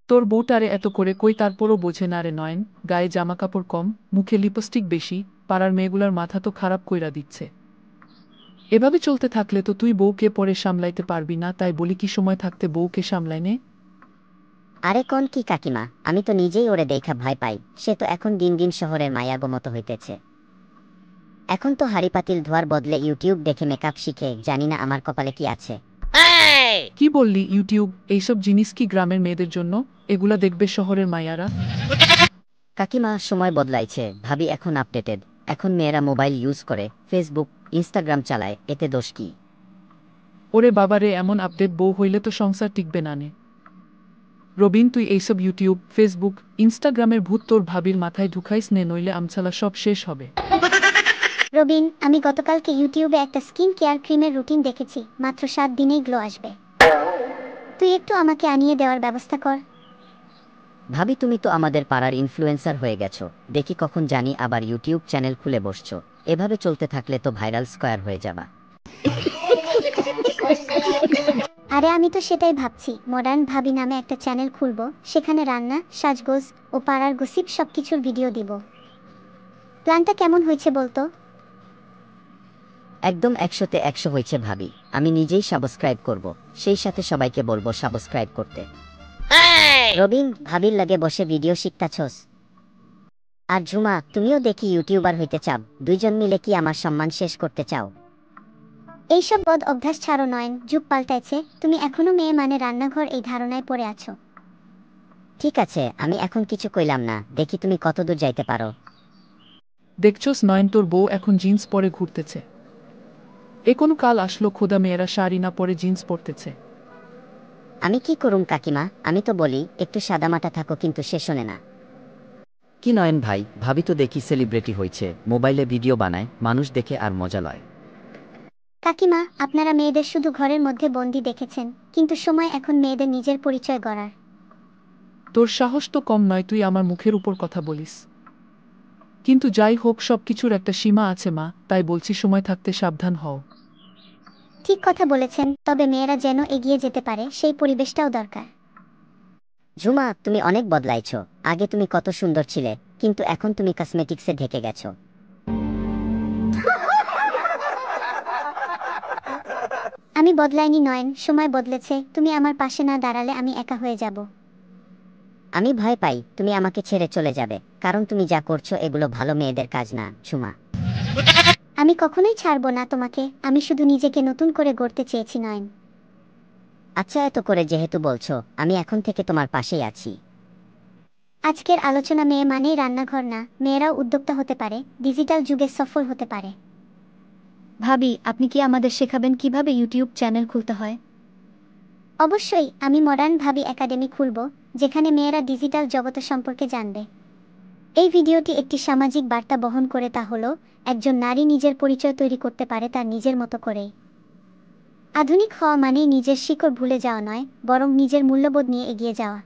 তোর বউটারে এত করে কই তারপরও বোঝে না রে নয়ন, গায়ে জামাকাপড় কম, মুখে লিপস্টিক বেশি, পাড়ার মেয়েগুলার মাথা তো খারাপ কইরা দিচ্ছে। এভাবে চলতে থাকলে তো তুই বউকে পরে সামলাইতে পারবি না, তাই বলি কি সময় থাকতে বউকে সামলাই নে। আরে কোন কি কাকিমা, আমি তো নিজেই ওরে দেখা ভয় পাই। সে তো এখন দিন দিন শহরের মায়াগো মতো হইতেছে। এখন তো হাড়ি পাতিল ধোয়ার বদলে ইউটিউব দেখে মেকআপ শিখে, জানি না আমার কপালে কি আছে। কি বললি ইউটিউব? এইসব জিনিস কি গ্রামের মেয়েদের জন্য? এগুলা দেখবে শহরের মাইয়ারা। কাকিমা, সময় বদলাইছে, ভাবি এখন আপডেটেড। এখন মেয়েরা মোবাইল ইউজ করে, ফেসবুক ইনস্টাগ্রাম চালায়, এতে দোষ কি? ওরে বাবারে, এমন আপডেট বউ হইলে তো সংসার টিকবে না নে। রবিন, তুই এইসব ইউটিউব, ফেসবুক, ইনস্টাগ্রামের ভূত তোর ভাবির মাথায় ঢুকাইস নে, নইলে আমছালা সব শেষ হবে। রবিন, আমি গতকালকে ইউটিউবে একটা স্কিন কেয়ার ক্রিমের রুটিন দেখেছি, মাত্র 7 দিনেই গ্লো আসবে। তুই একটু আমাকে আনিয়ে দেওয়ার ব্যবস্থা কর। ভাবি, তুমি তো আমাদের পাড়ার ইনফ্লুয়েন্সার হয়ে গেছো, দেখি কখন জানি আবার ইউটিউব চ্যানেল খুলে বসছো। এভাবে চলতে থাকলে তো ভাইরাল স্কয়ার হয়ে যাবা। আরে আমি তো সেটাই ভাবছি, মডার্ন ভাবি নামে একটা চ্যানেল খুলবো, সেখানে রান্না, সাজগোজ ও পাড়ার গসিপ সবকিছুর ভিডিও দিব। প্ল্যানটা কেমন হয়েছে বলতো? একদম 100-তে 100 হয়েছে ভাবি। আমি নিজেই সাবস্ক্রাইব করব, সেই সাথে সবাইকে বলবো সাবস্ক্রাইব করতে। রবিন, ভাবির লাগে বসে ভিডিও শিখতাছস? আর ঝুমা, তুমিও দেখি ইউটিউবার হইতে চাও, দুইজন মিলে কি আমার সম্মান শেষ করতে চাও? এইসব বদ অভ্যাস ছাড়ো নয়ন, যুগ পাল্টাইছে, তুমি এখনো মেয়ে মানে রান্নাঘর এই ধারণায় পড়ে আছো। ঠিক আছে, আমি এখন কিছু কইলাম না, দেখি তুমি কতদূর যাইতে পারো। দেখছস নয়ন, তোর বউ এখন জিন্স পরে ঘুরতেছে। এ কোন কাল আসলো খোদা, মেয়েরা শাড়ি না পরে জিন্স পরতেছে। আমি কি করুম কাকিমা, আমি তো বলি একটু সাদামাটা থাকো, কিন্তু সে শোনে না। কি নয়ন ভাই, ভাবি তো দেখি সেলিব্রিটি হয়েছে, মোবাইলে ভিডিও বানায়, মানুষ দেখে আর মজা লয়। কাকিমা, আপনারা মেয়েদের শুধু ঘরের মধ্যে বন্দি দেখেছেন, কিন্তু সময় এখন মেয়েদের নিজের পরিচয় গড়ার। তোর সাহস তো কম নয়, তুই আমার মুখের উপর কথা বলিস। কিন্তু যাই হোক, সবকিছুর একটা সীমা আছে মা, তাই বলছি সময় থাকতে সাবধান হও। ঠিক কথা বলেছেন, তবে মেয়েরা যেন এগিয়ে যেতে পারে সেই পরিবেশটাও দরকার। ঝুমা, তুমি অনেক বদলাইছো। আগে তুমি কত সুন্দর ছিলে, কিন্তু এখন তুমি কসমেটিক্সে ঢেকে গেছো। আমি বদলাইনি নয়ন, সময় বদলেছে, তুমি আমার পাশে না দাঁড়ালে আমি একা হয়ে যাব। আমি ভয় পাই তুমি আমাকে ছেড়ে চলে যাবে, কারণ তুমি যা করছো এগুলো ভালো মেয়েদের কাজ না ঝুমা। আমি কখনোই ছাড়বো না তোমাকে, আমি শুধু নিজেকে নতুন করে গড়তে চেয়েছি নয়ন। আচ্ছা, এত করে যেহেতু বলছো, আমি এখন থেকে তোমার পাশেই আছি। আজকের আলোচনা মেয়ে মানেই রান্নাঘর না, মেয়েরাও উদ্যোক্তা হতে পারে, ডিজিটাল যুগে সফল হতে পারে। ভাবি, আপনি কি আমাদের শেখাবেন কিভাবে ইউটিউব চ্যানেল খুলতে হয়? অবশ্যই, আমি মডার্ন ভাবি একাডেমি খুলব, যেখানে মেয়েরা ডিজিটাল জগৎ সম্পর্কে জানবে। এই ভিডিওটি একটি সামাজিক বার্তা বহন করে, তা হলো একজন নারী নিজের পরিচয় তৈরি করতে পারে তার নিজের মতো করেই। আধুনিক হওয়া মানেই নিজের শিকড় ভুলে যাওয়া নয়, বরং নিজের মূল্যবোধ নিয়ে এগিয়ে যাওয়া।